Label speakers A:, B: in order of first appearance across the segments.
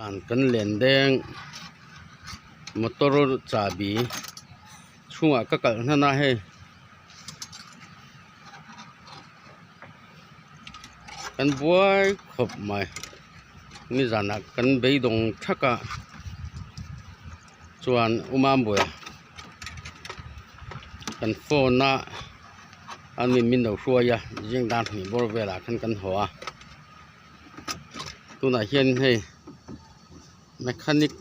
A: ร้านกันเหรียญแดงมอเตอร์จ่าบีช่วงก็กันท่านนะให้กันบัวขบใหม่นี่ร้านนักกันไปดงทักกะส่วนอุมาบัวกันโฟนนะอันนี้มินเอาช่วยยะยิ่งด้านนี้บริเวณกันหัวตัวไหนเห็นให้เมคานิก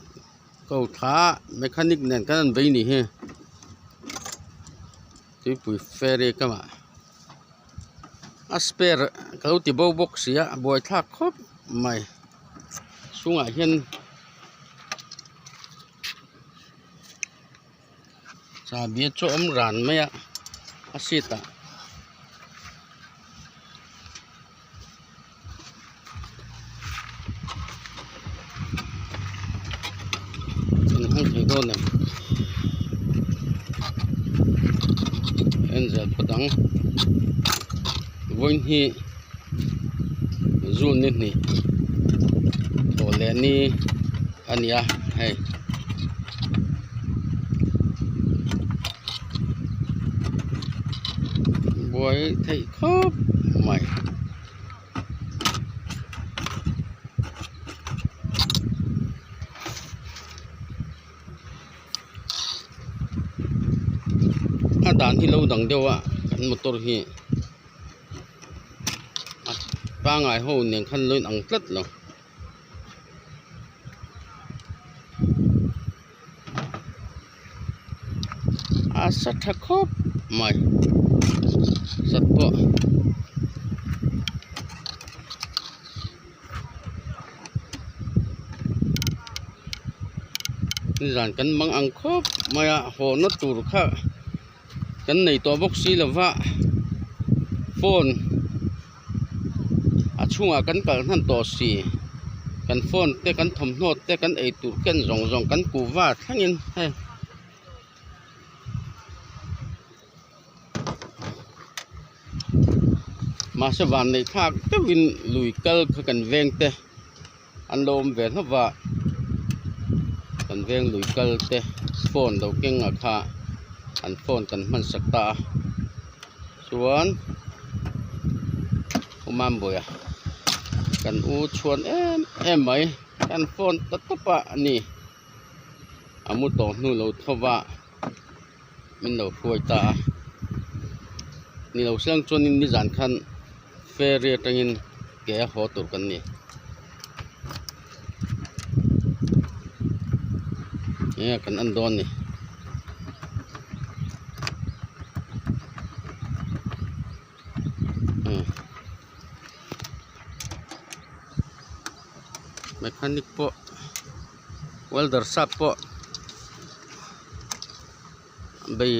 A: ก็ท้าเมคานิกเนี่ยกันไปนี่เฮ้ที่ปุ๋ยเฟรก็มาอัสเปอร์เขาที่บ่บกเสียบ่อยทักครบไม่สูงเห็นซาเบียโจมร้านไม่อะอาศิตาทั้งที่โดนเนี่ยเอ็นจะพดังวันที่จูนนี่โตเลนี่อันนี้ให้บอยไทยครบใหม่ด่านที่เราดังเดียวกันมอเตอร์ที่ป้าไงโหเนี่ยคันเลยอังกฤษเหรอสัตว์ครบไม่สัตว์ตัวนี่ร้านกันบางอังครบไม่โหนัดตูร์ค่ะกันในตัวบ็อกซี่ละว่าโฟนช่วงกันท่านต่อสีกันโฟนแต่กันทำโน้ตแต่กันไอตูร์กันรองกันกูว่าทั้งนั้นให้มาสวรรค์ในทางก็วินลุยเกลกันเวงเตอันโลมเวทว่ากันเวงลุยเกลเตโฟนเราเก่งค่ะอันโฟนกันมันสักตาส่วนอุมามบ่อยกันอูชวนไหมกันโฟนตัดปะนี่อามุตโตนู่นเราทว่ามันเราช่วยตานี่เราเชื่อจนนิจานคันเฟรเรียตังินแก่หัวตุกันนี่เนี่ยกันอันโดนนี่mekanik po welder shop po bay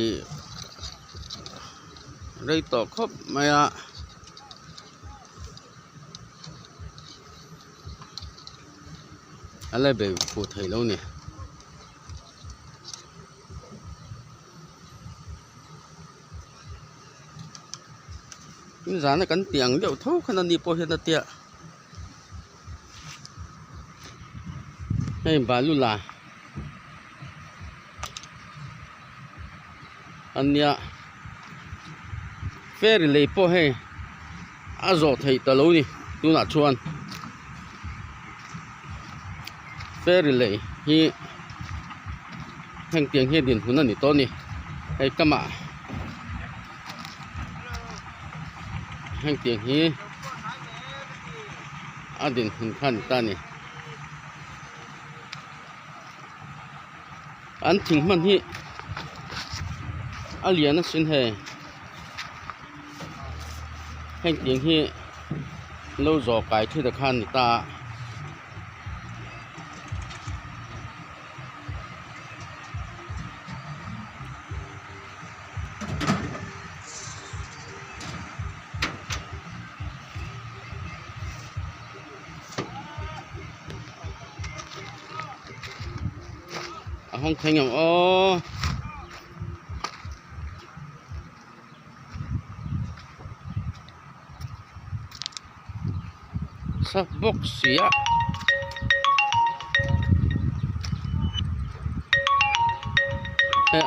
A: rito khop mayaอะไรแบบพูดไทยแล้วเนี่ยนี่ร้านกันเตียงเดี๋ยวทุกขนาดนี้พอเห็นเตี้ยให้บาลุลาอันเนี้ยเฟรเลยพอให้อาโจไทยตะลุนี่ดูน่าชวนเฟรเลยที่แห่งเตียงเฮียดินหุ่นนั่นนี่ต้นนี่ให้กะมาแห่งเตียงฮีอาดินหุ่นขันตานี่อันถึงมันที่อาเลียนสินให้แห่งเตียงที่เราจอไก่ที่ตะขันตาห้องแข่งอย่างสักบกเสีย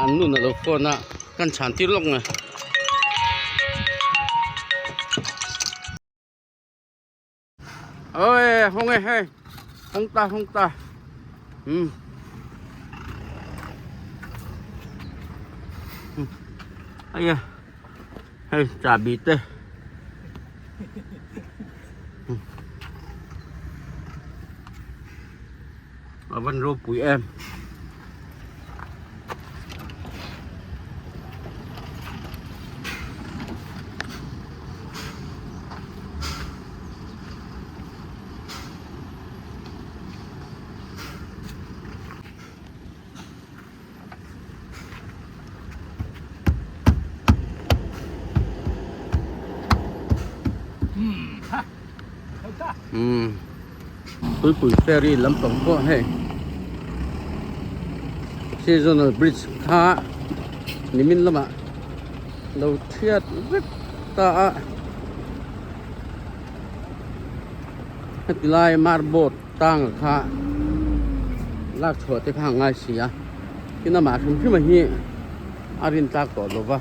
A: อันนู้นเราโฟนกันฉันที่ลงไงเอ้ยห้องไงเฮ้ยห้องตาไอ้ยเฮ้ยจ่าบีเต้มาวันรูปุ๋ยemปุ๋ยเฟรี่ลำตงก็ให้ seasonal bridge ท่านิมิตละมะเราเทียดวิตาติลายมาร์บดตั้งค่ะลากถั่วที่ข้างง่ายเสียที่น้ำมาถึงที่มาฮีอารินตากต่อหรือว่า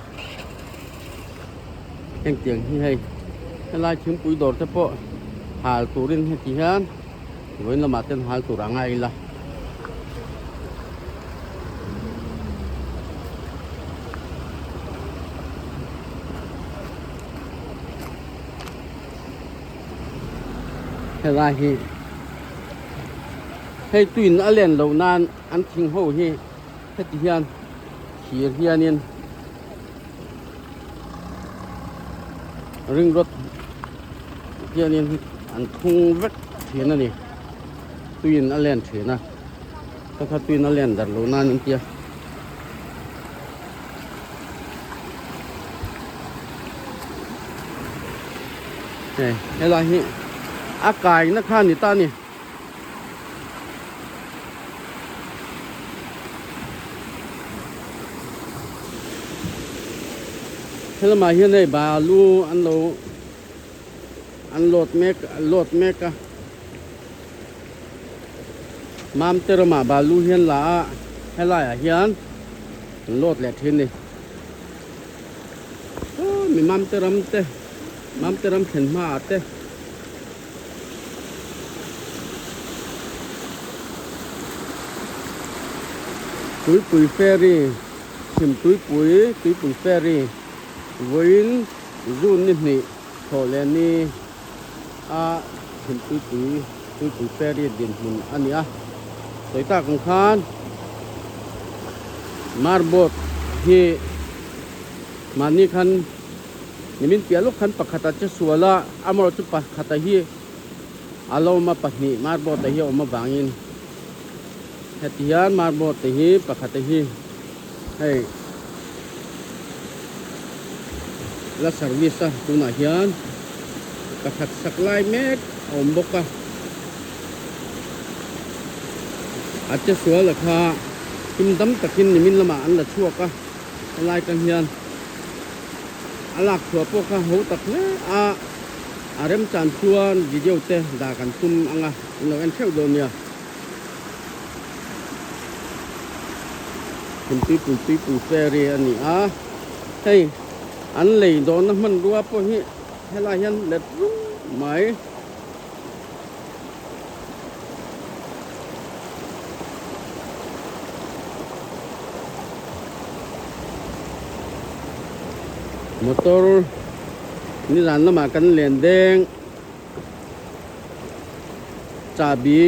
A: แข่งเตียงที่ให้ลายถึงปุ๋ยโดดเฉพาะหาตัวรินให้ที่ฮันไว้น้ำมาเต้นหาตัวร่างไงล่ะลายให้ตุยนอเลนเหล่านานอันทิ้งหูให้ที่ฮันขี่เฮียนินริงรถเฮียนินอันทุ่งเวกเถียนนี่ตุยนอเลนเถียนนะถ้าตุยนอเลนดัดเหล่านานนี่เตี้ยให้ลายอากาศนักข่านี่ตานี่ถ้ามาเห็นในบาลูอันโหลดเมกะมามเตอร์มาบาลูเห็นละให้ไล่เห็นโหลดแหลกทิ้งนี่มีมามเตอร์เห็นมาเต้ปุ๋ยเฟรี่ชิมปุ๋ยเฟรี่วินรูนนี่โถเลนี่ชิมปุ๋ยเฟรี่ดินหุ่นอันนี้สวยตาของข้านมาร์บดที่มันนี่คันนี่มินเปียลูกคันปักขัดจะสวยละอามรจุปักขัดที่อาลมาปักนี่มาร์บดที่ออกมาบางอินhatian marbot tehi pakhatehi hey la service tuna hian pakhat saklai mek omboka ache sual kha kimdam takin nimin lama an la chuaka lai kan hian alak thua po kha ho tak le arem chan chuan video te da kan tum anga no en theu do niaเป็นปีเฟรีอันนี้ให้อันเลยโดนน้ำมันรัวพวกนี้ให้ลายยันเล็ดรุ่งไหมมอเตอร์นี่ร้านน้ำมันกันเหรียญแดงจ่าบี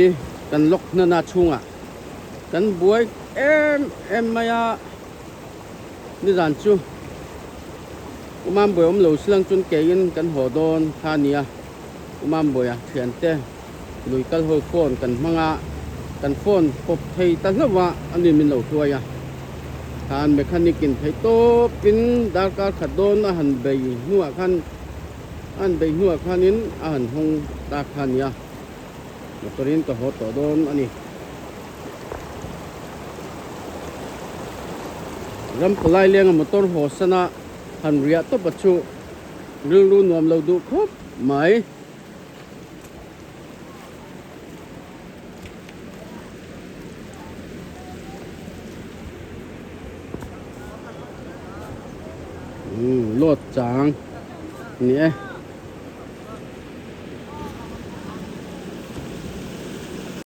A: กันล็อกนาชุ่งกันบวยem maya ni ran chu umam boy om lo silang chun ke in kan ho don khania umam boy thian te lui kal ho phone kan manga kan phone pop thei ta hlawa ani min lo thuaya han mechanic in thei to pin darkar khadon a han bei nuwa khan an bei nuwa khanin a han hong ta khania motorin ka ho to don ani ram palai leng motor ho sana han ria to pachu ru nuam lo du khop mai lột trắng nhé